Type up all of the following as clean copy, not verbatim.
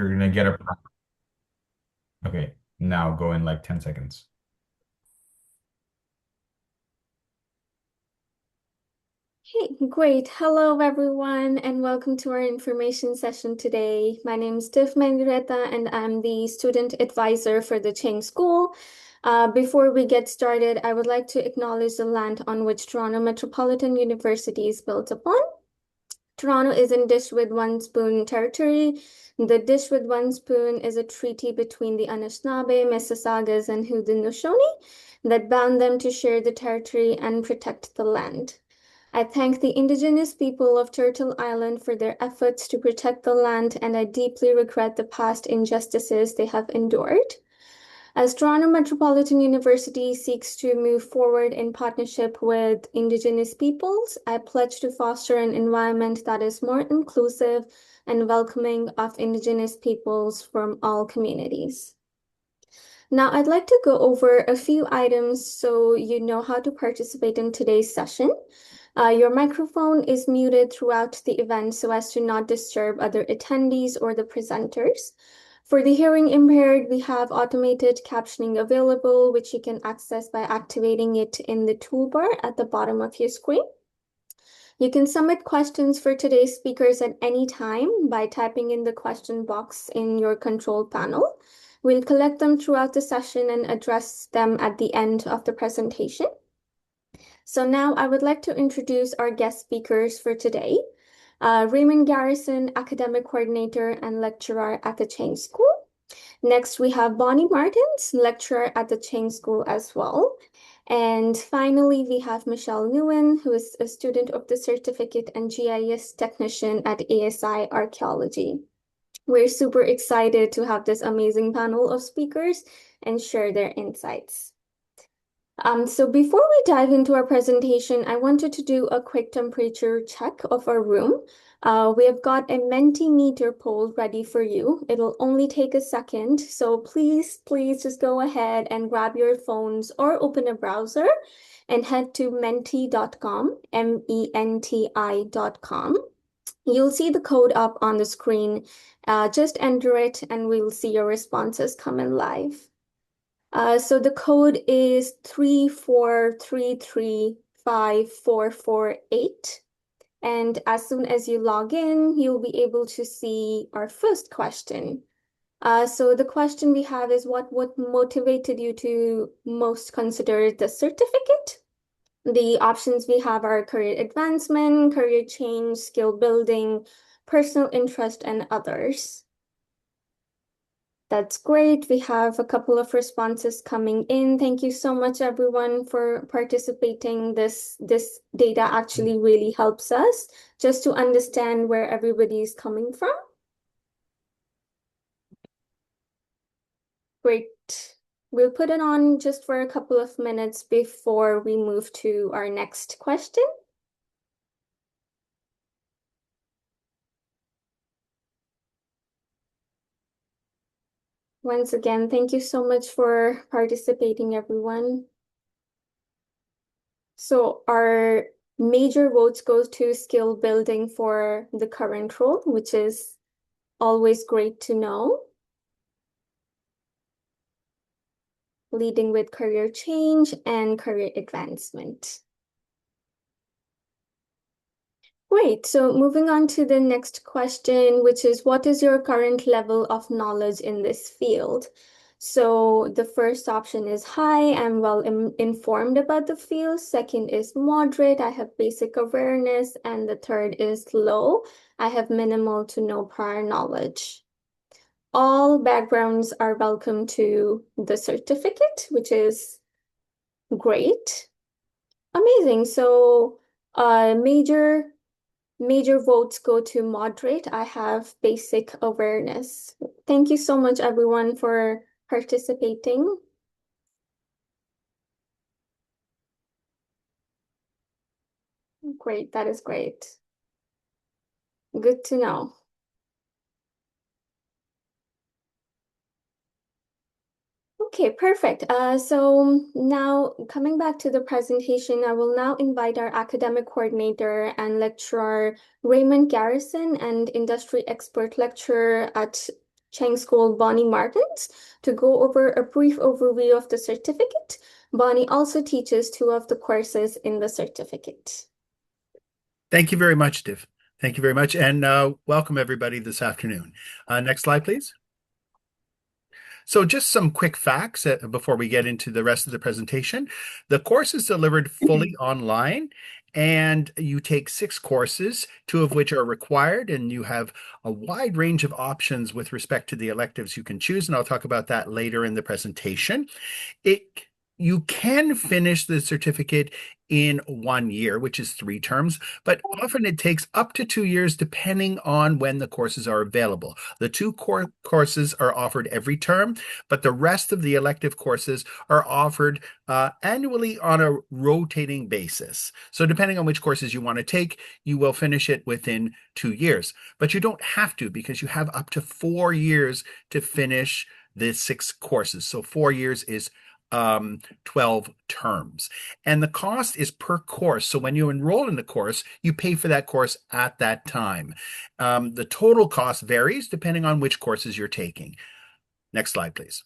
You're gonna get a okay. Now go in like 10 seconds. Hey, great. Hello, everyone, and welcome to our information session today. My name is Tiff Mangreta, and I'm the student advisor for the Ching School. Before we get started, I would like to acknowledge the land on which Toronto Metropolitan University is built upon. Toronto is in Dish with One Spoon territory. The Dish with One Spoon is a treaty between the Anishinaabe, Mississaugas, and Haudenosaunee that bound them to share the territory and protect the land. I thank the Indigenous people of Turtle Island for their efforts to protect the land, and I deeply regret the past injustices they have endured. As Toronto Metropolitan University seeks to move forward in partnership with Indigenous peoples, I pledge to foster an environment that is more inclusive and welcoming of Indigenous peoples from all communities. Now, I'd like to go over a few items so you know how to participate in today's session. Your microphone is muted throughout the event so as to not disturb other attendees or the presenters. For the hearing impaired, we have automated captioning available, which you can access by activating it in the toolbar at the bottom of your screen. You can submit questions for today's speakers at any time by typing in the question box in your control panel. We'll collect them throughout the session and address them at the end of the presentation. So now I would like to introduce our guest speakers for today. Raymond Garrison, Academic Coordinator and Lecturer at the Chang School. Next, we have Bonnie Martins, Lecturer at the Chang School as well. And finally, we have Michelle Nguyen, who is a student of the Certificate and GIS Technician at ASI Archaeology. We're super excited to have this amazing panel of speakers and share their insights. So before we dive into our presentation, I wanted to do a quick temperature check of our room. We have got a Mentimeter poll ready for you. It'll only take a second, so please just go ahead and grab your phones or open a browser and head to menti.com, menti.com. You'll see the code up on the screen. Just enter it and we'll see your responses come in live. So the code is 3433548. And as soon as you log in, you'll be able to see our first question. So the question we have is what motivated you to most consider the certificate? The options we have are career advancement, career change, skill building, personal interest, and others. That's great. We have a couple of responses coming in. Thank you so much, everyone, for participating. This data actually really helps us just to understand where everybody is coming from. Great. We'll put it on just for a couple of minutes before we move to our next question. Once again, thank you so much for participating, everyone. So our major votes goes to skill building for the current role, which is always great to know. Leading with career change and career advancement. Great. So moving on to the next question, which is what is your current level of knowledge in this field? So the first option is high, I'm well informed about the field. Second is moderate, I have basic awareness. And the third is low, I have minimal to no prior knowledge. All backgrounds are welcome to the certificate, which is great. Amazing. So major votes go to moderate. I have basic awareness. Thank you so much, everyone, for participating. Great, that is great. Good to know. Okay, perfect. So now coming back to the presentation, I will now invite our academic coordinator and lecturer, Raymond Garrison, and industry expert lecturer at Chang School Bonnie Martins to go over a brief overview of the certificate. Bonnie also teaches two of the courses in the certificate. Thank you very much, Div. Thank you very much, and welcome everybody this afternoon. Next slide, please. So just some quick facts before we get into the rest of the presentation. The course is delivered fully online, and you take 6 courses, 2 of which are required, and you have a wide range of options with respect to the electives you can choose, and I'll talk about that later in the presentation. It You can finish the certificate in 1 year, which is 3 terms, but often it takes up to 2 years depending on when the courses are available. The two core courses are offered every term, but the rest of the elective courses are offered annually on a rotating basis. So depending on which courses you want to take, you will finish it within 2 years. But you don't have to, because you have up to 4 years to finish the 6 courses. So 4 years is 12 terms. And the cost is per course. So when you enroll in the course, you pay for that course at that time. The total cost varies depending on which courses you're taking. Next slide, please.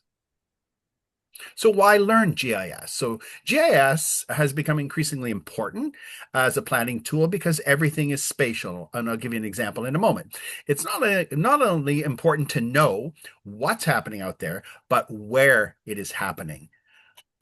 So why learn GIS? So GIS has become increasingly important as a planning tool because everything is spatial. And I'll give you an example in a moment. It's not only important to know what's happening out there, but where it is happening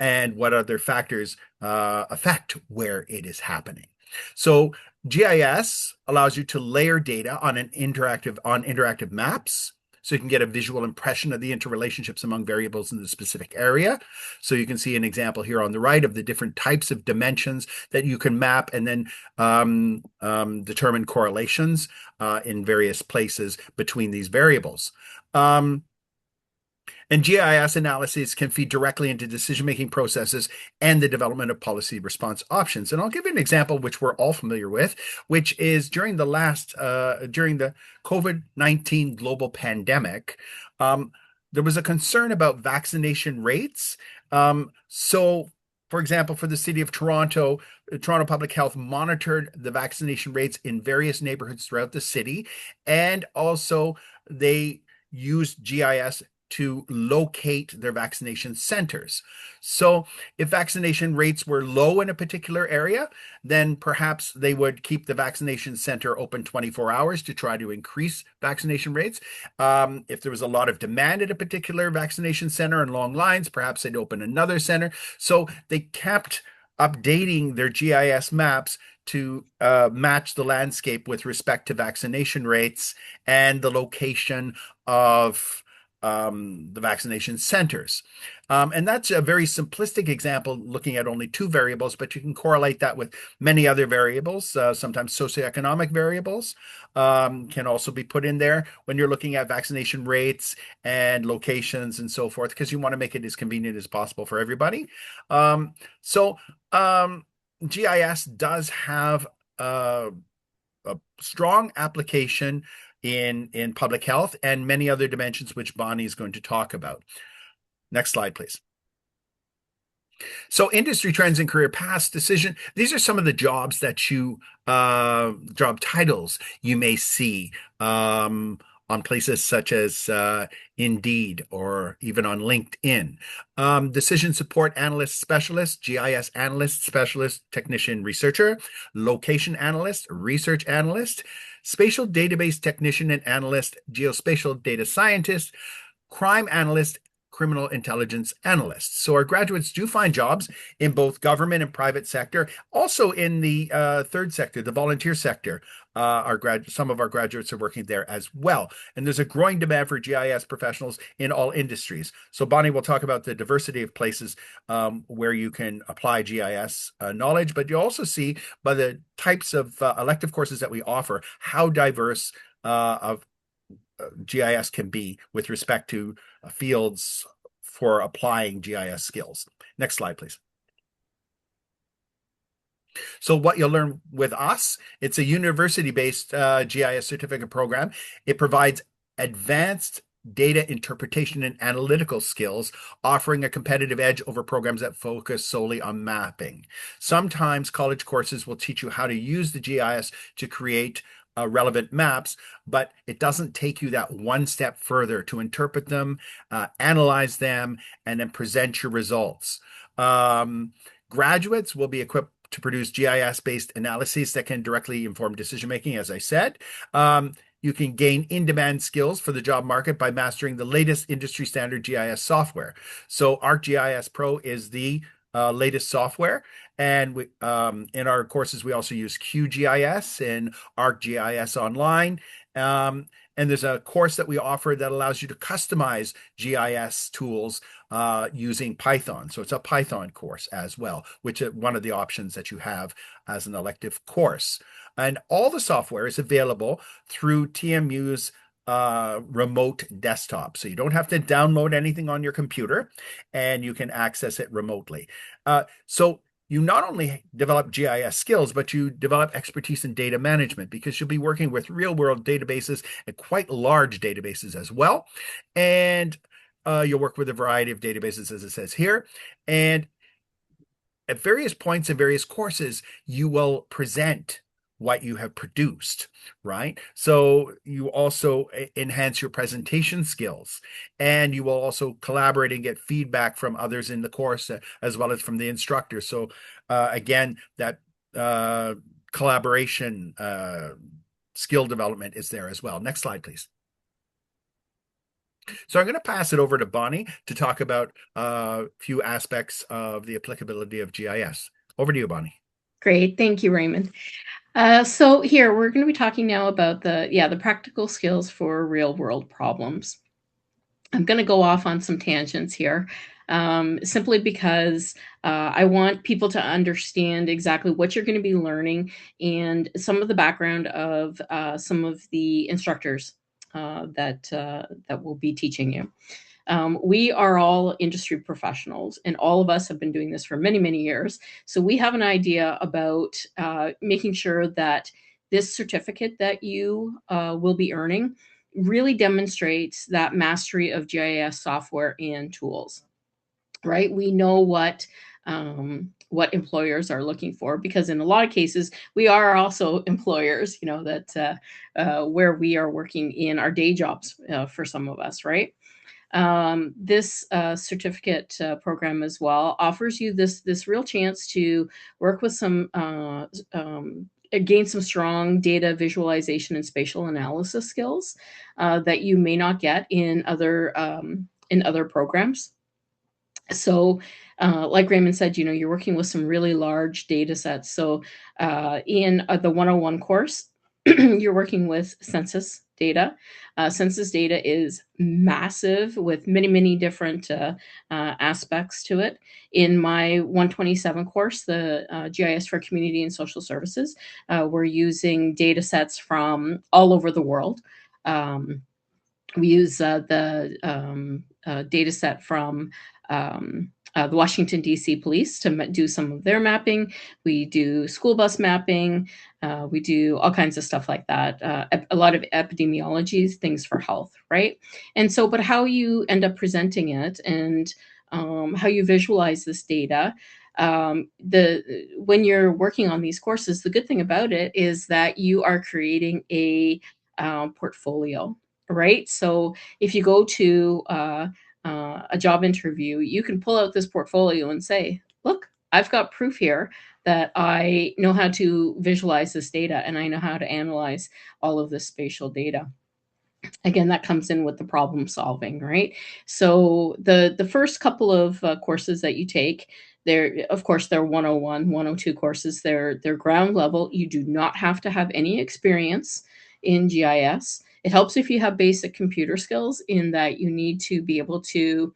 and what other factors affect where it is happening. So GIS allows you to layer data on interactive maps. So you can get a visual impression of the interrelationships among variables in the specific area. So you can see an example here on the right of the different types of dimensions that you can map and then determine correlations in various places between these variables. And GIS analyses can feed directly into decision-making processes and the development of policy response options. And I'll give you an example which we're all familiar with, which is during the COVID-19 global pandemic, there was a concern about vaccination rates. So, for example, for the city of Toronto, Toronto Public Health monitored the vaccination rates in various neighborhoods throughout the city, and also they used GIS to locate their vaccination centers. So if vaccination rates were low in a particular area, then perhaps they would keep the vaccination center open 24 hours to try to increase vaccination rates. If there was a lot of demand at a particular vaccination center and long lines, perhaps they'd open another center. So they kept updating their GIS maps to match the landscape with respect to vaccination rates and the location of the vaccination centers. And that's a very simplistic example looking at only 2 variables, but you can correlate that with many other variables. Sometimes socioeconomic variables can also be put in there when you're looking at vaccination rates and locations and so forth, because you want to make it as convenient as possible for everybody. So GIS does have a strong application in public health and many other dimensions, which Bonnie is going to talk about. Next slide, please. So industry trends and career paths decision. These are some of the jobs that job titles you may see on places such as Indeed or even on LinkedIn. Decision support analyst specialist, GIS analyst, specialist, technician, researcher, location analyst, research analyst, spatial database technician and analyst, geospatial data scientist, crime analyst, criminal intelligence analysts. So our graduates do find jobs in both government and private sector, also in the third sector, the volunteer sector. Some of our graduates are working there as well. And there's a growing demand for GIS professionals in all industries. So Bonnie will talk about the diversity of places where you can apply GIS knowledge, but you also see by the types of elective courses that we offer, how diverse of GIS can be with respect to fields for applying GIS skills. Next slide, please. So what you'll learn with us, it's a university-based GIS certificate program. It provides advanced data interpretation and analytical skills, offering a competitive edge over programs that focus solely on mapping. Sometimes college courses will teach you how to use the GIS to create relevant maps, but it doesn't take you that one step further to interpret them, analyze them, and then present your results. Um, Graduates will be equipped to produce GIS-based analyses that can directly inform decision making, as I said. You can gain in-demand skills for the job market by mastering the latest industry standard GIS software. So ArcGIS Pro is the latest software. And in our courses, we also use QGIS and ArcGIS Online. And there's a course that we offer that allows you to customize GIS tools using Python. So it's a Python course as well, which is one of the options that you have as an elective course. And all the software is available through TMU's remote desktop. So you don't have to download anything on your computer and you can access it remotely. So you not only develop GIS skills, but you develop expertise in data management because you'll be working with real world databases and quite large databases as well. And you'll work with a variety of databases, as it says here. And at various points in various courses, you will present what you have produced, right? So you also enhance your presentation skills, and you will also collaborate and get feedback from others in the course as well as from the instructor. So again, that collaboration skill development is there as well. Next slide, please. So I'm going to pass it over to Bonnie to talk about a few aspects of the applicability of GIS. Over to you, Bonnie. Great. Thank you, Raymond. So here we're going to be talking now about the practical skills for real world problems. I'm going to go off on some tangents here, simply because I want people to understand exactly what you're going to be learning and some of the background of some of the instructors that will be teaching you. We are all industry professionals, and all of us have been doing this for many, many years. So we have an idea about making sure that this certificate that you will be earning really demonstrates that mastery of GIS software and tools, right? We know what employers are looking for, because in a lot of cases we are also employers, that where we are working in our day jobs for some of us, right? This certificate program as well offers you this real chance to work with some gain some strong data visualization and spatial analysis skills that you may not get in other programs. So like Raymond said, you're working with some really large data sets. So in the 101 course, you're working with census data. Census data is massive with many, many different aspects to it. In my 127 course, the GIS for Community and Social Services, we're using data sets from all over the world. We use the data set from the Washington, D.C. police to do some of their mapping. We do school bus mapping. We do all kinds of stuff like that. A lot of epidemiology, things for health, right? And so, but how you end up presenting it and how you visualize this data, when you're working on these courses, the good thing about it is that you are creating a portfolio, right? So if you go to a job interview, you can pull out this portfolio and say, look, I've got proof here that I know how to visualize this data and I know how to analyze all of this spatial data. Again, that comes in with the problem solving, right? So the first couple of courses that you take, they're, of course, they're 101, 102 courses. They're ground level. You do not have to have any experience in GIS. It helps if you have basic computer skills, in that you need to be able to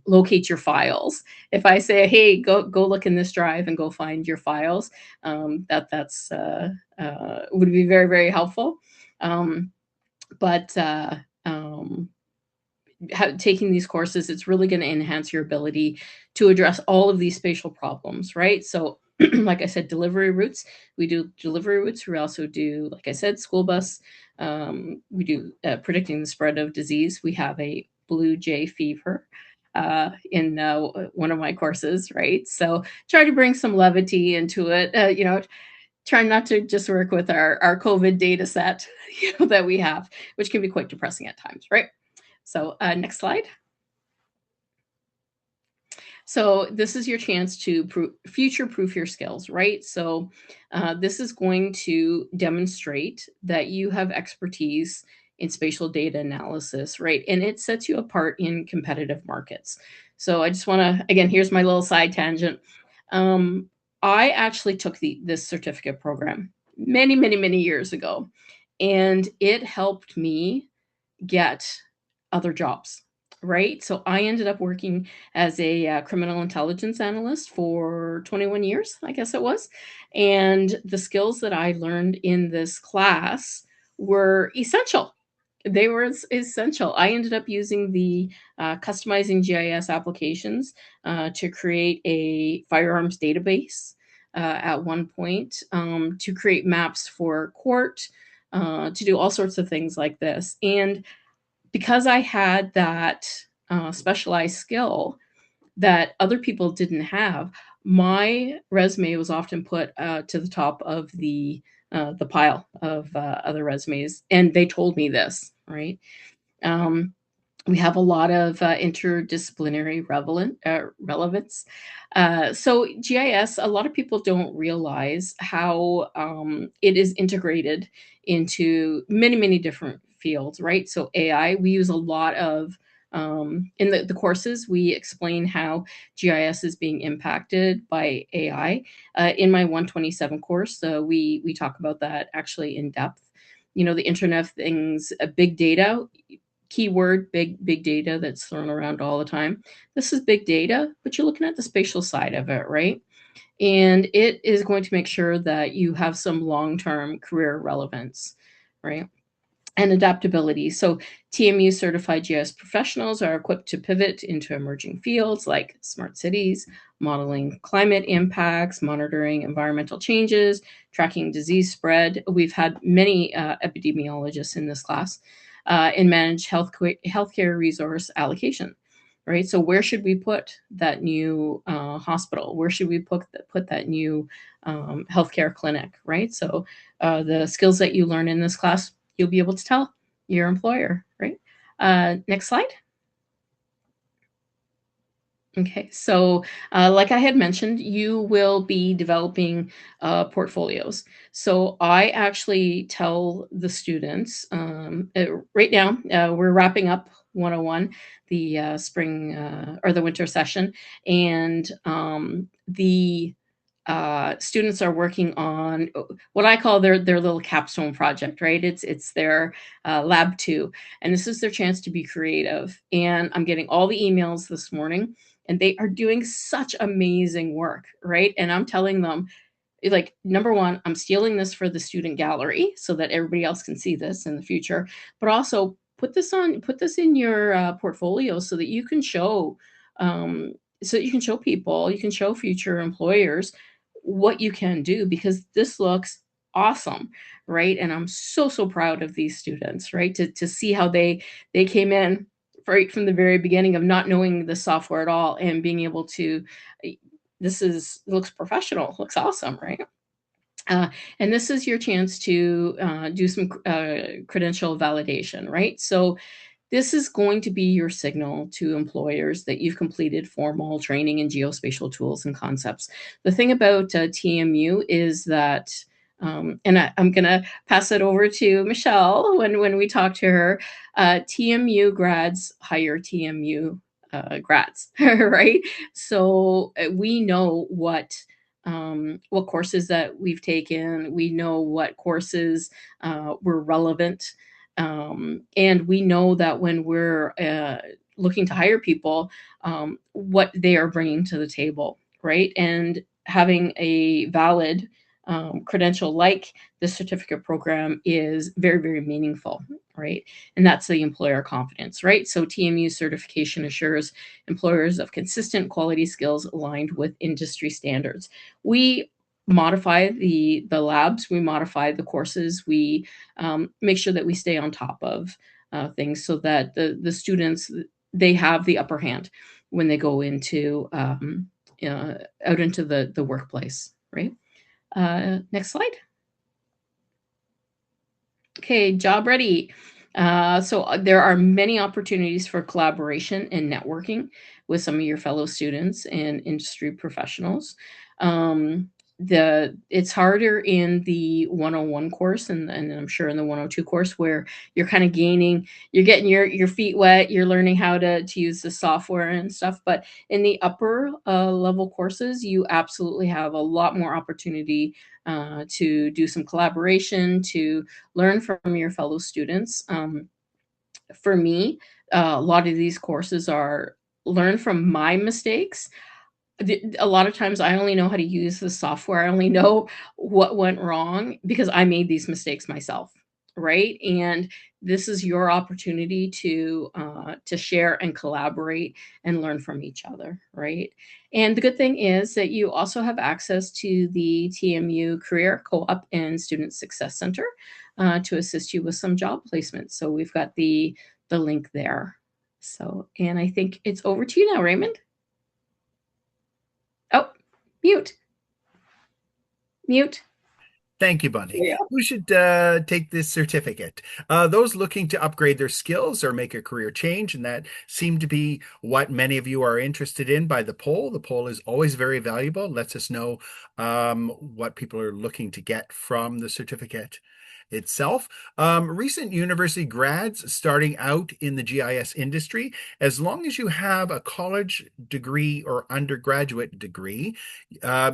locate your files. If I say, hey, go look in this drive and go find your files, that's would be very, very helpful. But taking these courses, it's really going to enhance your ability to address all of these spatial problems, right? So like I said, delivery routes, we do delivery routes. We also do, like I said, school bus. We do predicting the spread of disease. We have a blue jay fever in one of my courses, right? So try to bring some levity into it, trying not to just work with our COVID data set that we have, which can be quite depressing at times, right? So next slide. So this is your chance to future-proof your skills, right? So this is going to demonstrate that you have expertise in spatial data analysis, right? And it sets you apart in competitive markets. So I just want to, again, here's my little side tangent. I actually took this certificate program many, many, many years ago, and it helped me get other jobs, right? So I ended up working as a criminal intelligence analyst for 21 years, I guess it was. And the skills that I learned in this class were essential. They were essential. I ended up using the customizing GIS applications to create a firearms database at one point, to create maps for court, to do all sorts of things like this. And because I had that specialized skill that other people didn't have, my resume was often put to the top of the pile of other resumes, and they told me this, right? We have a lot of interdisciplinary relevance. So GIS, a lot of people don't realize how it is integrated into many, many different fields, right? So AI, we use a lot of, in the courses, we explain how GIS is being impacted by AI. In my 127 course, we talk about that actually in depth. You know, the Internet of Things, big data, keyword big data that's thrown around all the time. This is big data, but you're looking at the spatial side of it, right? And it is going to make sure that you have some long-term career relevance, right? And adaptability. So TMU certified GIS professionals are equipped to pivot into emerging fields like smart cities, modeling climate impacts, monitoring environmental changes, tracking disease spread. We've had many epidemiologists in this class, and manage healthcare resource allocation, right? So where should we put that new hospital? Where should we put that new healthcare clinic, right? So the skills that you learn in this class, you'll be able to tell your employer, right? Next slide. Okay, so like I had mentioned, you will be developing portfolios. So I actually tell the students, right now, we're wrapping up 101, the spring or the winter session, and the students are working on what I call their little capstone project, right? It's their lab 2, and this is their chance to be creative. And I'm getting all the emails this morning, and they are doing such amazing work, right? And I'm telling them, like, number one, I'm stealing this for the student gallery so that everybody else can see this in the future, but also put this in your portfolio so that you can show, people, you can show future employers what you can do, because this looks awesome, right? And I'm so proud of these students, right? To see how they came in right from the very beginning of not knowing the software at all and being able to, looks professional, looks awesome, right? And this is your chance to do some credential validation, right? So this is going to be your signal to employers that you've completed formal training in geospatial tools and concepts. The thing about TMU is that, and I'm going to pass it over to Michelle when we talk to her, TMU grads hire TMU grads, right? So we know what courses that we've taken. We know what courses were relevant. And we know that when we're looking to hire people, what they are bringing to the table, right? And having a valid credential like the certificate program is very, very meaningful, right? And that's the employer confidence, right? So TMU certification assures employers of consistent quality skills aligned with industry standards. We modify the labs, we modify the courses, we make sure that we stay on top of things so that the students, they have the upper hand when they go into out into the workplace, right? Next slide. Okay, job ready. So there are many opportunities for collaboration and networking with some of your fellow students and industry professionals. It's harder in the 101 course and I'm sure in the 102 course where you're kind of you're getting your feet wet, you're learning how to use the software and stuff. But in the upper level courses, you absolutely have a lot more opportunity to do some collaboration, to learn from your fellow students. For me, a lot of these courses are learn from my mistakes. A lot of times I only know how to use the software. I only know what went wrong because I made these mistakes myself, right? And this is your opportunity to share and collaborate and learn from each other, right? And the good thing is that you also have access to the TMU Career Co-op and Student Success Center to assist you with some job placements. So we've got the link there. So, and I think it's over to you now, Raymond. Oh, mute. Mute. Thank you, Bunny. Yeah. Who should take this certificate? Those looking to upgrade their skills or make a career change, and that seemed to be what many of you are interested in by the poll. The poll is always very valuable. It lets us know what people are looking to get from the certificate itself. Recent university grads starting out in the GIS industry, as long as you have a college degree or undergraduate degree,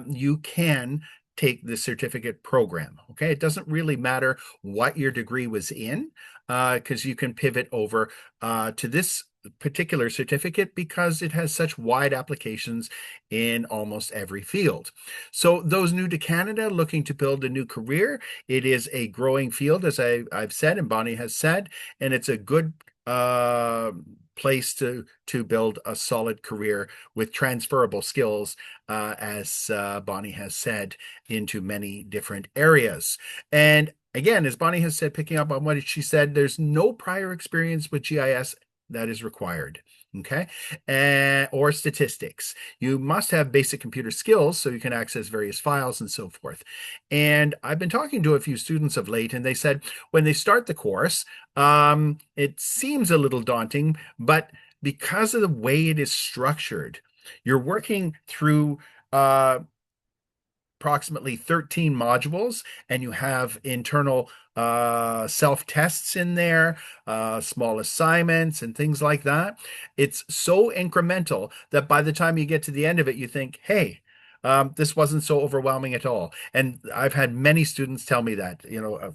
you can take the certificate program. Okay, it doesn't really matter what your degree was in, because you can pivot over to this particular certificate because it has such wide applications in almost every field. So those new to Canada looking to build a new career, it is a growing field, as I've said and Bonnie has said, and it's a good place to build a solid career with transferable skills, as Bonnie has said, into many different areas. And again, as Bonnie has said, picking up on what she said, there's no prior experience with GIS that is required. Okay, or statistics. You must have basic computer skills so you can access various files and so forth. And I've been talking to a few students of late, and they said when they start the course, it seems a little daunting, but because of the way it is structured, you're working through approximately 13 modules, and you have internal self-tests in there, small assignments and things like that. It's so incremental that by the time you get to the end of it, you think, hey, this wasn't so overwhelming at all. And I've had many students tell me that,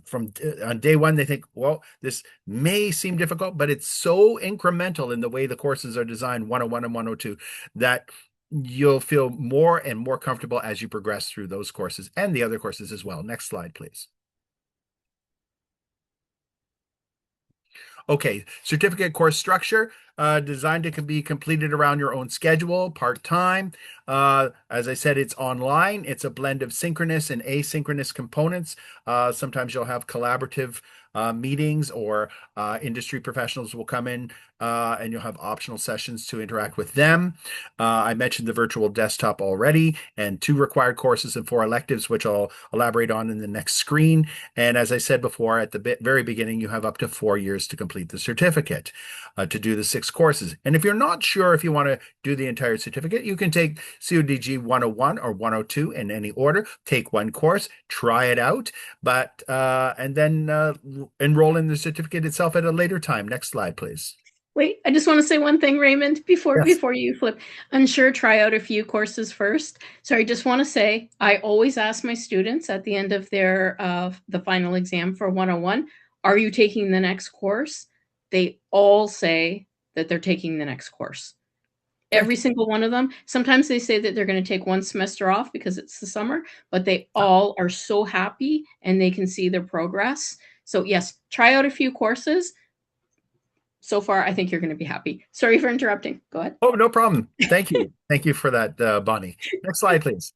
from on day one, they think, well, this may seem difficult, but it's so incremental in the way the courses are designed, 101 and 102, that you'll feel more and more comfortable as you progress through those courses and the other courses as well. Next slide, please. Okay, certificate course structure, designed to be completed around your own schedule, part-time. As I said, it's online. It's a blend of synchronous and asynchronous components. Sometimes you'll have collaborative meetings, or industry professionals will come in and you'll have optional sessions to interact with them. I mentioned the virtual desktop already, and 2 required courses and 4 electives, which I'll elaborate on in the next screen. And as I said before, at the very beginning, you have up to 4 years to complete the certificate, to do the 6 courses. And if you're not sure if you want to do the entire certificate, you can take CODG 101 or 102 in any order, take 1 course, try it out, and then enroll in the certificate itself at a later time. Next slide, please. Wait, I just want to say one thing, Raymond, before Yes. you flip. Unsure, try out a few courses first. So I just want to say, I always ask my students at the end of their the final exam for 101, are you taking the next course? They all say that they're taking the next course. Every single one of them. Sometimes they say that they're going to take 1 semester off because it's the summer, but they all are so happy and they can see their progress. So yes, try out a few courses. So far, I think you're going to be happy. Sorry for interrupting. Go ahead. Oh, no problem. Thank you. Thank you for that, Bonnie. Next slide, please.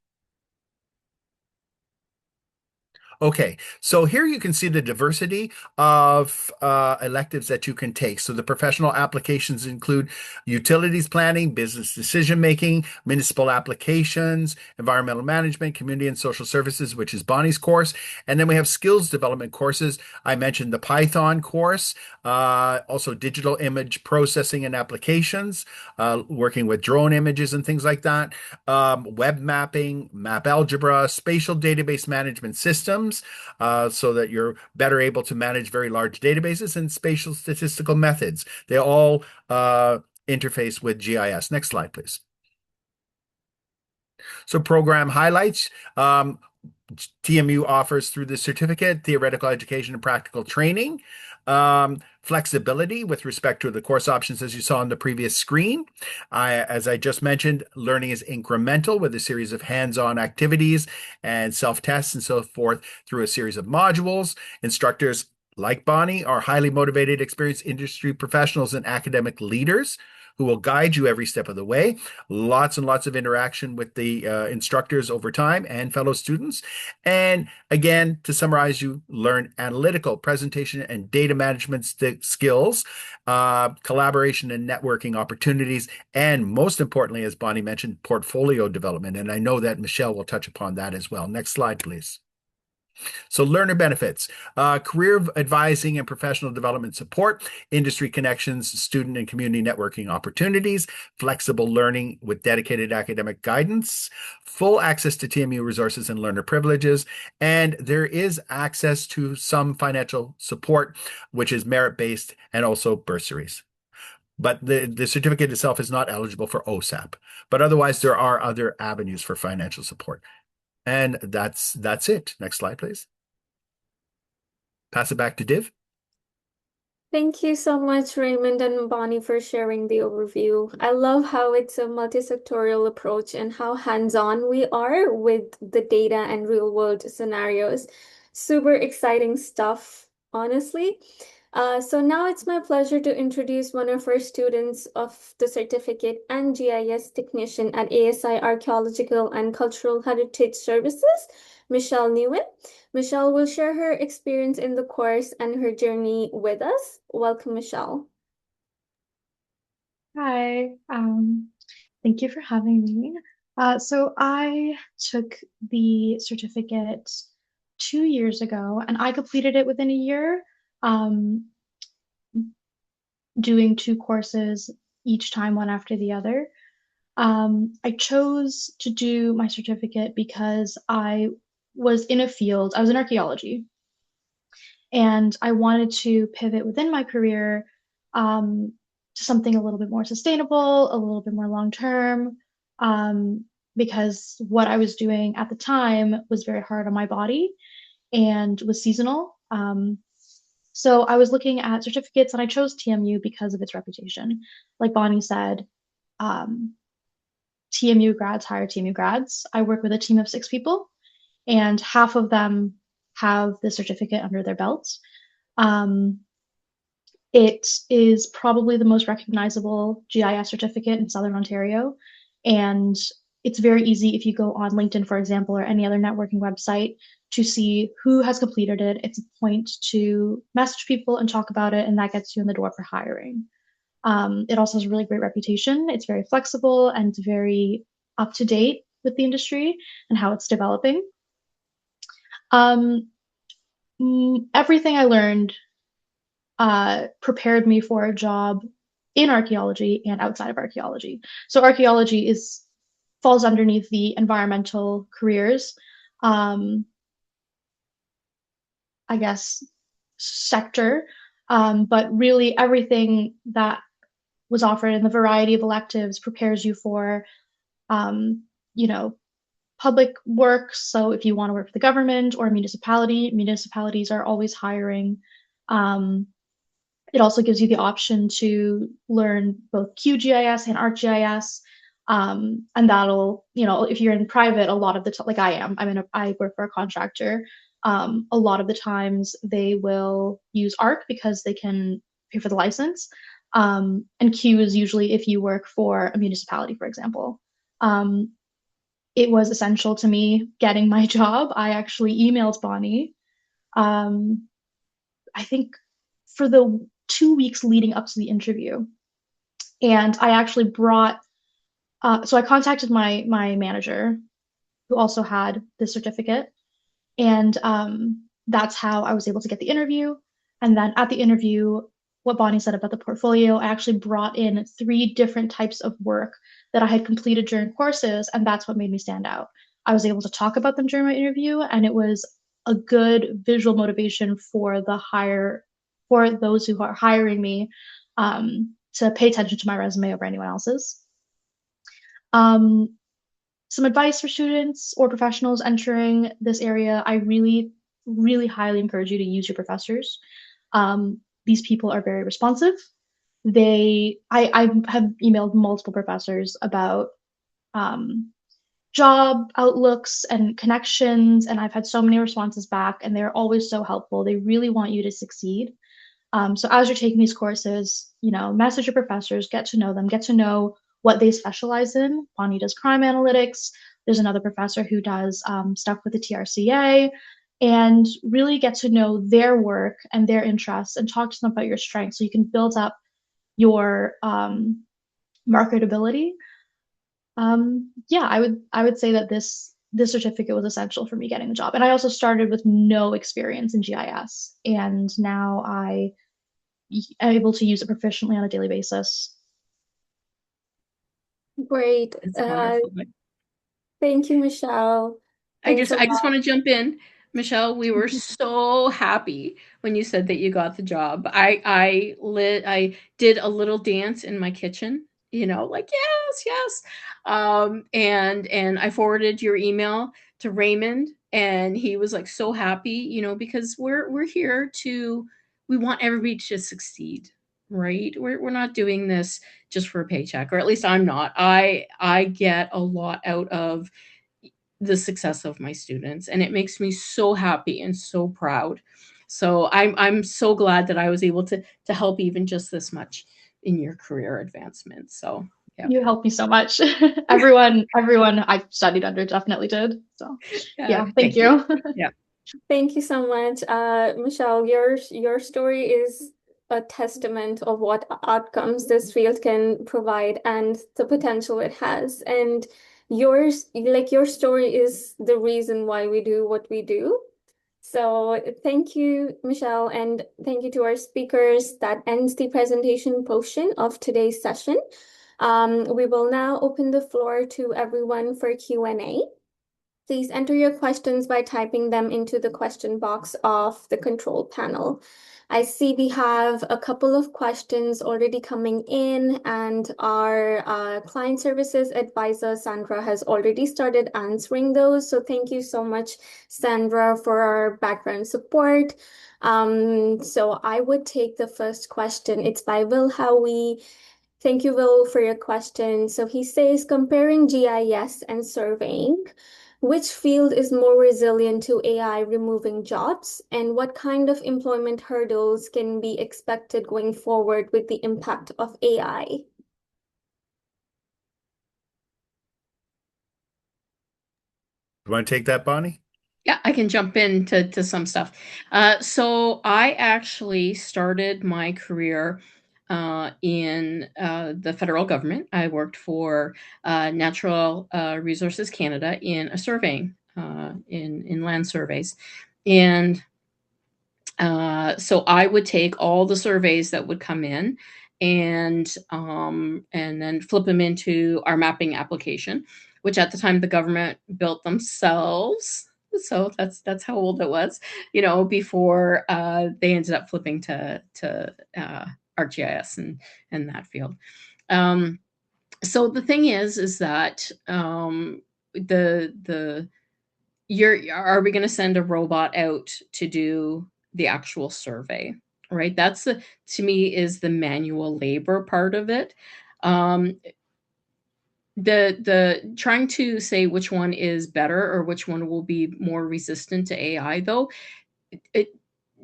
Okay, so here you can see the diversity of electives that you can take. So the professional applications include utilities planning, business decision making, municipal applications, environmental management, community and social services, which is Bonnie's course. And then we have skills development courses. I mentioned the Python course, also digital image processing and applications, working with drone images and things like that, web mapping, map algebra, spatial database management systems, so that you're better able to manage very large databases, and spatial statistical methods. They all interface with GIS. Next slide, please. So program highlights. TMU offers through the certificate, theoretical education and practical training, flexibility with respect to the course options as you saw on the previous screen. As I just mentioned, learning is incremental with a series of hands-on activities and self-tests and so forth through a series of modules. Instructors like Bonnie are highly motivated, experienced industry professionals and academic leaders who will guide you every step of the way. Lots and lots of interaction with the instructors over time and fellow students. And again, to summarize, you learn analytical, presentation, and data management skills, collaboration and networking opportunities, and most importantly, as Bonnie mentioned, portfolio development. And I know that Michelle will touch upon that as well. Next slide, please. So learner benefits, career advising and professional development support, industry connections, student and community networking opportunities, flexible learning with dedicated academic guidance, full access to TMU resources and learner privileges, and there is access to some financial support, which is merit-based, and also bursaries. But the certificate itself is not eligible for OSAP. But otherwise, there are other avenues for financial support. And that's it. Next slide, please. Pass it back to Div. Thank you so much, Raymond and Bonnie, for sharing the overview. I love how it's a multi-sectorial approach and how hands-on we are with the data and real-world scenarios. Super exciting stuff, honestly. So now it's my pleasure to introduce one of our students of the certificate and GIS technician at ASI Archaeological and Cultural Heritage Services, Michelle Newen. Michelle will share her experience in the course and her journey with us. Welcome, Michelle. Hi, thank you for having me. So I took the certificate 2 years ago, and I completed it within a year, doing 2 courses each time, one after the other. I chose to do my certificate because I was in a field, I was in archaeology, and I wanted to pivot within my career to something a little bit more sustainable, a little bit more long term, because what I was doing at the time was very hard on my body and was seasonal. So I was looking at certificates, and I chose TMU because of its reputation. Like Bonnie said, TMU grads hire TMU grads. I work with a team of 6 people, and half of them have the certificate under their belts. It is probably the most recognizable GIS certificate in Southern Ontario, and it's very easy if you go on LinkedIn, for example, or any other networking website to see who has completed it. It's a point to message people and talk about it, and that gets you in the door for hiring. It also has a really great reputation. It's very flexible and very up to date with the industry and how it's developing. Everything I learned prepared me for a job in archaeology and outside of archaeology. So archaeology falls underneath the environmental careers, I guess, sector. But really everything that was offered in the variety of electives prepares you for, public work. So if you want to work for the government or a municipality, municipalities are always hiring. It also gives you the option to learn both QGIS and ArcGIS. And that'll, if you're in private, a lot of the like I work for a contractor. A lot of the times they will use ARC because they can pay for the license. And Q is usually if you work for a municipality, for example. it was essential to me getting my job. I actually emailed Bonnie, I think for the 2 weeks leading up to the interview. And I actually brought, so I contacted my manager, who also had this certificate. And that's how I was able to get the interview. And then at the interview, what Bonnie said about the portfolio, I actually brought in 3 different types of work that I had completed during courses, and that's what made me stand out. I was able to talk about them during my interview, and it was a good visual motivation for those who are hiring me to pay attention to my resume over anyone else's. Um, some advice for students or professionals entering this area, I really, really highly encourage you to use your professors. These people are very responsive. I have emailed multiple professors about job outlooks and connections, and I've had so many responses back, and they're always so helpful. They really want you to succeed. So as you're taking these courses, message your professors, get to know them, get to know what they specialize in. Bonnie does crime analytics. There's another professor who does stuff with the TRCA, and really get to know their work and their interests and talk to them about your strengths so you can build up your marketability. Yeah, I would say that this certificate was essential for me getting the job. And I also started with no experience in GIS, and now I able to use it proficiently on a daily basis. Great. It's wonderful. Thank you, Michelle. Thanks a I just lot. want to jump in. Michelle, we were so happy when you said that you got the job. I did a little dance in my kitchen, like yes, yes. And I forwarded your email to Raymond, and he was like so happy, because we're here we want everybody to succeed, right? We're not doing this just for a paycheck, or at least I'm not. I get a lot out of the success of my students, and it makes me so happy and so proud. So I'm so glad that I was able to help even just this much in your career advancement. So yeah. You helped me so much. Everyone I studied under definitely did. So yeah, thank you. Yeah. Thank you so much, Michelle. Your story is a testament of what outcomes this field can provide and the potential it has. And your story is the reason why we do what we do. So thank you, Michelle, and thank you to our speakers. That ends the presentation portion of today's session. We will now open the floor to everyone for Q&A. Please enter your questions by typing them into the question box of the control panel. I see we have a couple of questions already coming in, and our client services advisor, Sandra, has already started answering those. So thank you so much, Sandra, for our background support. So I would take the first question. It's by Will Howie. Thank you, Will, for your question. So he says, comparing GIS and surveying, which field is more resilient to AI removing jobs, and what kind of employment hurdles can be expected going forward with the impact of AI? You want to take that, Bonnie? Yeah, I can jump into some stuff. So I actually started my career in the federal government. I worked for Natural Resources Canada in a surveying, in land surveys. And so I would take all the surveys that would come in and then flip them into our mapping application, which at the time the government built themselves. So that's how old it was, before they ended up flipping to ArcGIS and that field. So the thing is that the are we going to send a robot out to do the actual survey, right? That's to me is the manual labor part of it. The trying to say which one is better or which one will be more resistant to AI, though,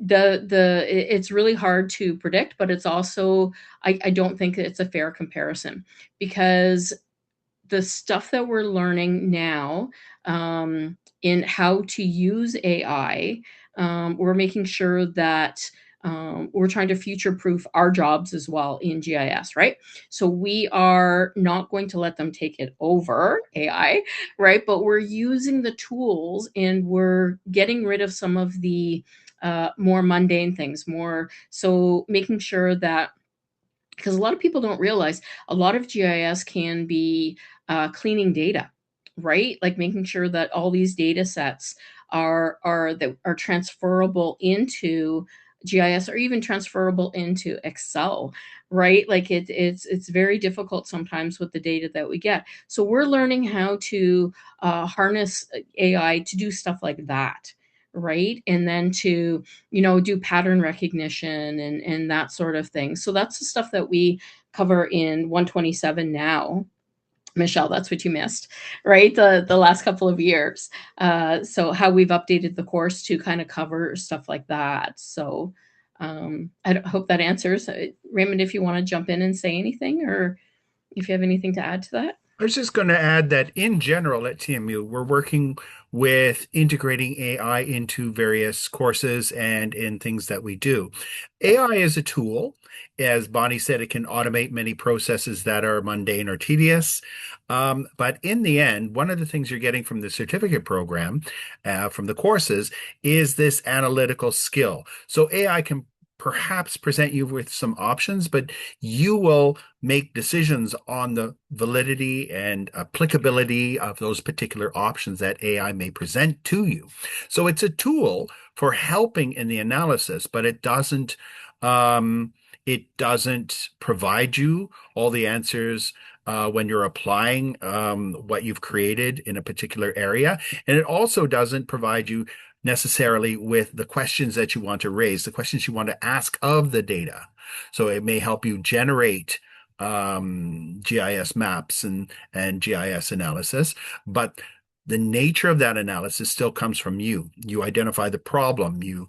it's really hard to predict, but it's also I don't think it's a fair comparison, because the stuff that we're learning now in how to use AI, we're making sure that we're trying to future-proof our jobs as well in GIS, right? So we are not going to let them take it over, AI, right? But we're using the tools and we're getting rid of some of the more mundane things, more so making sure that, because a lot of people don't realize a lot of GIS can be cleaning data, right? Like making sure that all these data sets that are transferable into GIS or even transferable into Excel, right? Like it's very difficult sometimes with the data that we get. So we're learning how to harness AI to do stuff like that, right? And then to do pattern recognition and that sort of thing. So that's the stuff that we cover in 127 now. Michelle, that's what you missed, right? The last couple of years. So how we've updated the course to kind of cover stuff like that. So I hope that answers. Raymond, if you want to jump in and say anything, or if you have anything to add to that. I was just going to add that in general at TMU, we're working with integrating AI into various courses and in things that we do. AI is a tool. As Bonnie said, it can automate many processes that are mundane or tedious. But in the end, one of the things you're getting from the certificate program, from the courses, is this analytical skill. So AI can perhaps present you with some options, but you will make decisions on the validity and applicability of those particular options that AI may present to you. So it's a tool for helping in the analysis, but it doesn't provide you all the answers when you're applying what you've created in a particular area. And it also doesn't provide you necessarily with the questions that you want to raise, the questions you want to ask of the data. So it may help you generate GIS maps and GIS analysis, but the nature of that analysis still comes from you. You identify the problem. You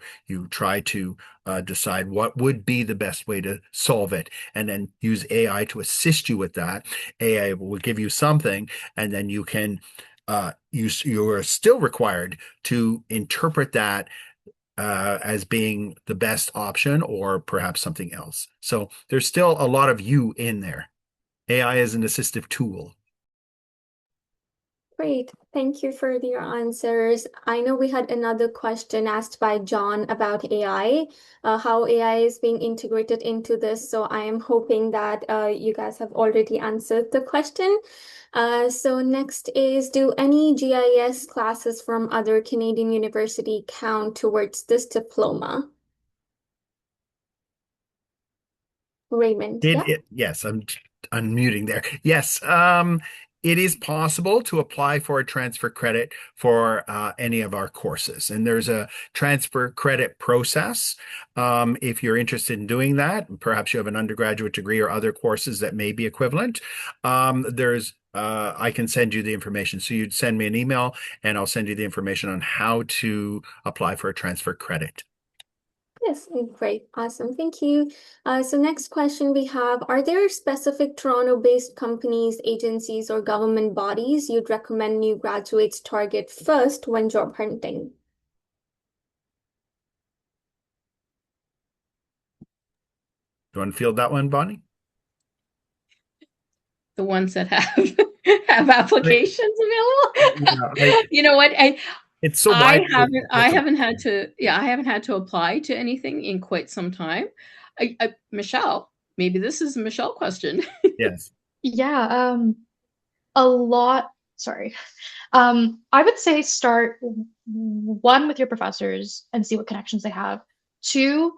try to decide what would be the best way to solve it, and then use AI to assist you with that. AI will give you something, and then you can you are still required to interpret that as being the best option or perhaps something else. So there's still a lot of you in there. AI is an assistive tool. Great. Thank you for your answers. I know we had another question asked by John about AI, how AI is being integrated into this. So I am hoping that you guys have already answered the question. So next is, do any GIS classes from other Canadian university count towards this diploma? Raymond, yeah? Yes, I'm unmuting there. Yes, it is possible to apply for a transfer credit for any of our courses, and there's a transfer credit process. If you're interested in doing that, perhaps you have an undergraduate degree or other courses that may be equivalent. I can send you the information. So you'd send me an email, and I'll send you the information on how to apply for a transfer credit. Yes, great. Awesome. Thank you. So next question we have, are there specific Toronto-based companies, agencies, or government bodies you'd recommend new graduates target first when job hunting? Do you want to field that one, Bonnie? The ones that have have applications available. Yeah, You know what? it's so wide. I haven't had to apply to anything in quite some time. Michelle, maybe this is a Michelle question. Yes. Yeah, a lot, sorry. I would say start one with your professors and see what connections they have. Two,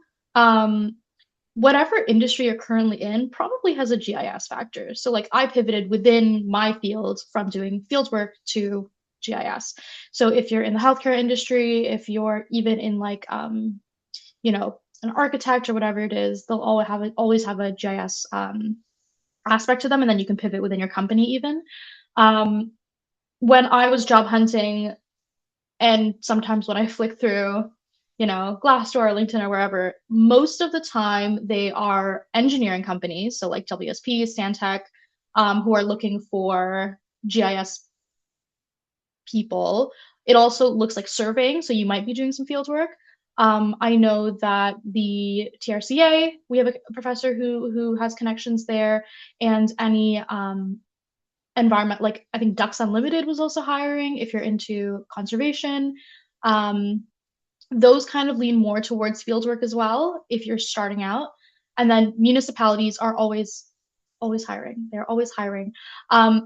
whatever industry you're currently in probably has a GIS factor. So like I pivoted within my field from doing field work to GIS. So if you're in the healthcare industry, if you're even in like an architect or whatever it is, they'll always have a GIS aspect to them, and then you can pivot within your company even. When I was job hunting, and sometimes when I flick through, Glassdoor or LinkedIn or wherever, most of the time they are engineering companies, so like WSP, Stantec, who are looking for GIS people. It also looks like surveying, so you might be doing some field work. I know that the TRCA, we have a professor who has connections there, and any environment, like I think Ducks Unlimited was also hiring if you're into conservation. Um, those kind of lean more towards fieldwork as well if you're starting out. And then municipalities are always hiring. They're always hiring.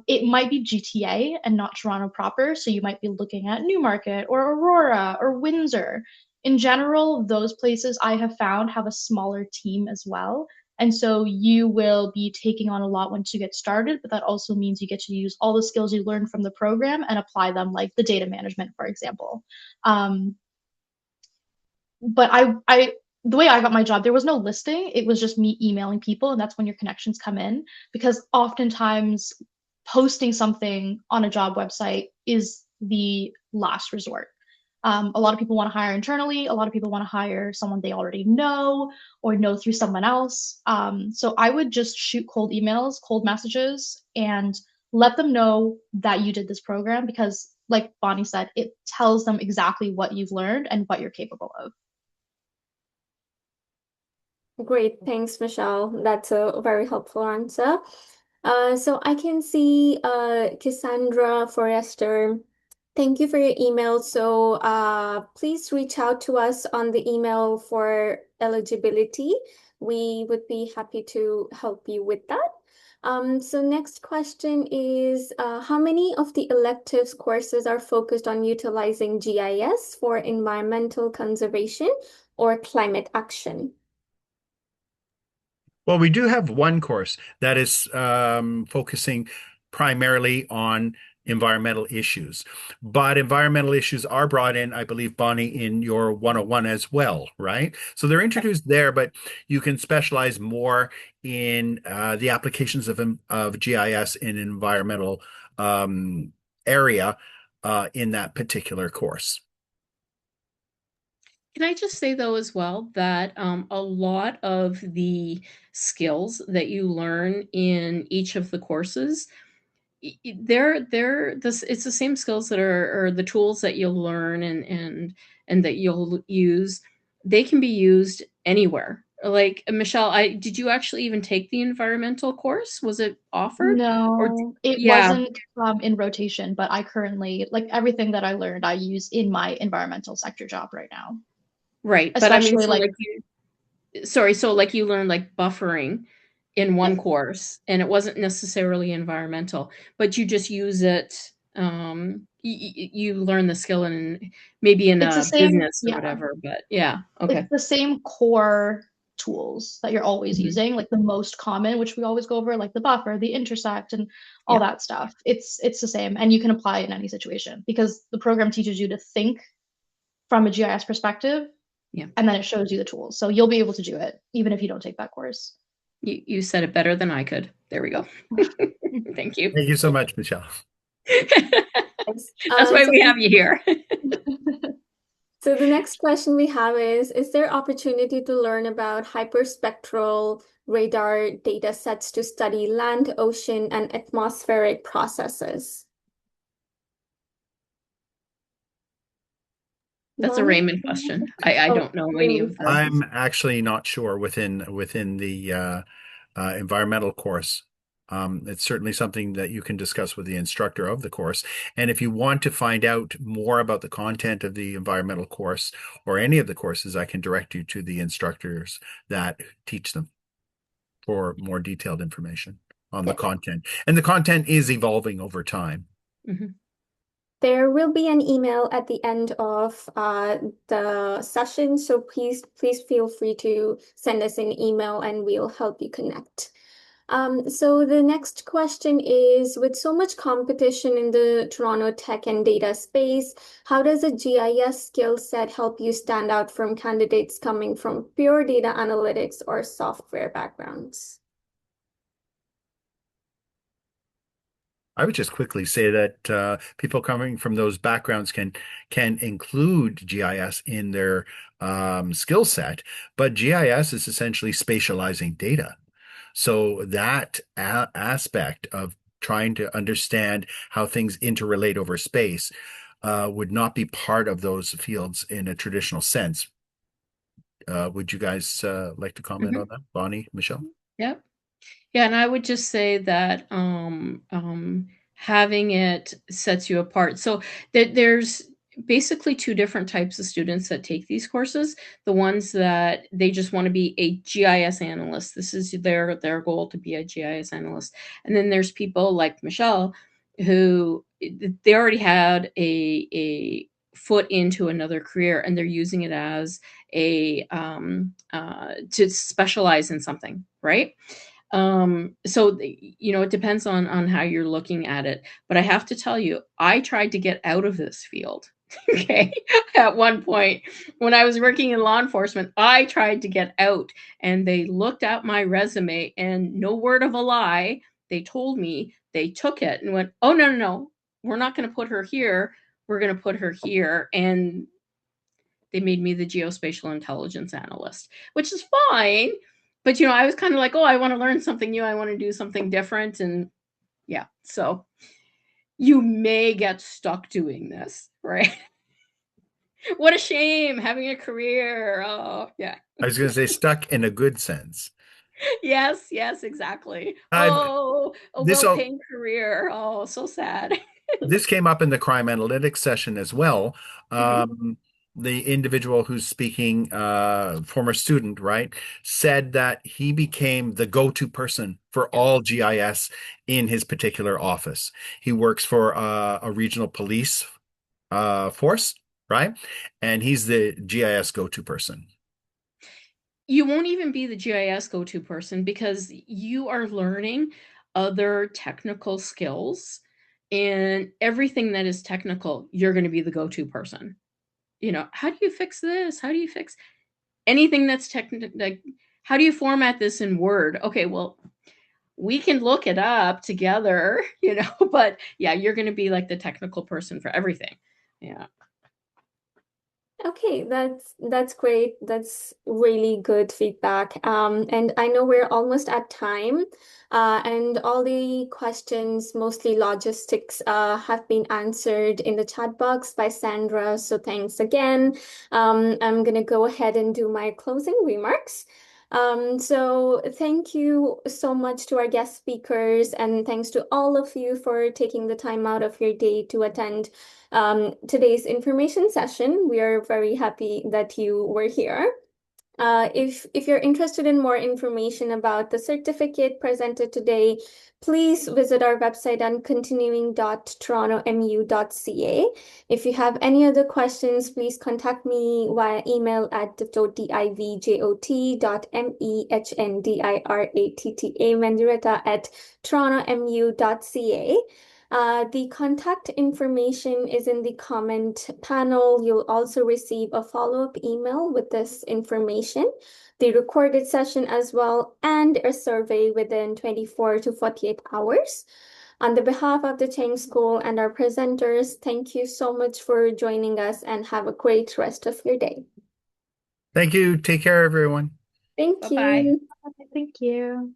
It might be GTA and not Toronto proper, so you might be looking at Newmarket or Aurora or Windsor. In general, those places I have found have a smaller team as well. And so you will be taking on a lot once you get started, but that also means you get to use all the skills you learned from the program and apply them, like the data management, for example. Um, but the way I got my job, there was no listing. It was just me emailing people, and that's when your connections come in. Because oftentimes posting something on a job website is the last resort. A lot of people want to hire internally. A lot of people want to hire someone they already know or know through someone else. So I would just shoot cold emails, cold messages, and let them know that you did this program because, like Bonnie said, it tells them exactly what you've learned and what you're capable of. Great, thanks, Michelle. That's a very helpful answer. So I can see Cassandra Forrester. Thank you for your email. So please reach out to us on the email for eligibility. We would be happy to help you with that. So next question is, how many of the electives courses are focused on utilizing GIS for environmental conservation or climate action? Well, we do have one course that is focusing primarily on environmental issues, but environmental issues are brought in, I believe, Bonnie, in your 101 as well, right? So they're introduced there, but you can specialize more in the applications of GIS in environmental area in that particular course. Can I just say, though, as well, that a lot of the skills that you learn in each of the courses, it's the same skills that are or the tools that you'll learn and that you'll use. They can be used anywhere. Like Michelle, did you actually even take the environmental course? Was it offered? Or No, it yeah, wasn't in rotation, but I currently, like everything that I learned, I use in my environmental sector job right now. right. But I mean, Especially so like, like sorry, so like you learned like buffering in one yep, course and it wasn't necessarily environmental, but you just use it, you learn the skill in maybe in it's the a same, business or yeah, whatever, but yeah, it's okay. the same core tools that you're always Mhm. using, like the most common, which we always go over, like the buffer, the intersect, and all Yeah, that stuff. It's the same, and you can apply it in any situation because the program teaches you to think from a GIS perspective, yeah. and then it shows you the tools. So you'll be able to do it even if you don't take that course. You said it better than I could. There we go. Thank you. Thank you so much, Michelle. Yes. That's why we have you here. So the next question we have is there opportunity to learn about hyperspectral radar data sets to study land, ocean, and atmospheric processes? That's a Bonnie? Raymond question. I Oh, don't know any Raymond of the. first. I'm actually not sure within the environmental course. It's certainly something that you can discuss with the instructor of the course. And if you want to find out more about the content of the environmental course or any of the courses, I can direct you to the instructors that teach them for more detailed information on the Yes. content. And the content is evolving over time. Mhm. There will be an email at the end of the session, so please feel free to send us an email and we'll help you connect. So the next question is, with so much competition in the Toronto tech and data space, how does a GIS skill set help you stand out from candidates coming from pure data analytics or software backgrounds? I would just quickly say that people coming from those backgrounds can include GIS in their skill set, but GIS is essentially spatializing data. So that aspect of trying to understand how things interrelate over space, would not be part of those fields in a traditional sense. Would you guys like to comment on that? Bonnie, Michelle? Yep. Yeah, and I would just say that having it sets you apart. So there's basically two different types of students that take these courses. The ones that they just want to be a GIS analyst. This is their goal, to be a GIS analyst. And then there's people like Michelle who they already had a foot into another career, and they're using it as a to specialize in something, right? So it depends on how you're looking at it, but I have to tell you, I tried to get out of this field. Okay, at one point when I was working in law enforcement, I tried to get out, and they looked at my resume, and no word of a lie, they told me they took it and went, oh, no, no, no, we're not going to put her here, we're going to put her here. And they made me the geospatial intelligence analyst, which is fine. But, I was kind of like, oh, I want to learn something new. I want to do something different. And yeah, so you may get stuck doing this, right? What a shame, having a career. Oh, yeah. I was going to say stuck in a good sense. Yes, exactly. I've Oh, a this all well-paying career. Oh, so sad. this came up in the crime analytics session as well. Mhm. The individual who's speaking, former student, right, said that he became the go-to person for Yeah. all GIS in his particular office. He works for a regional police force, right? And he's the GIS go-to person. You won't even be the GIS go-to person because you are learning other technical skills, and everything that is technical, you're going to be the go-to person. How do you fix this? How do you fix anything that's technical? Like, how do you format this in Word? Okay, well, we can look it up together, but yeah, you're going to be like the technical person for everything. Yeah. Okay, that's great. That's really good feedback. And I know we're almost at time, and all the questions, mostly logistics, have been answered in the chat box by Sandra. So thanks again. I'm gonna go ahead and do my closing remarks. So thank you so much to our guest speakers, and thanks to all of you for taking the time out of your day to attend today's information session. We are very happy that you were here. If you're interested in more information about the certificate presented today, please visit our website on continuing.torontomu.ca. If you have any other questions, please contact me via email at divjot.mehndiratta@torontomu.ca. The contact information is in the comment panel. You'll also receive a follow-up email with this information, the recorded session as well, and a survey within 24 to 48 hours. On the behalf of the Cheng School and our presenters, thank you so much for joining us, and have a great rest of your day. Thank you. Take care, everyone. Thank Bye-bye. you. Thank you.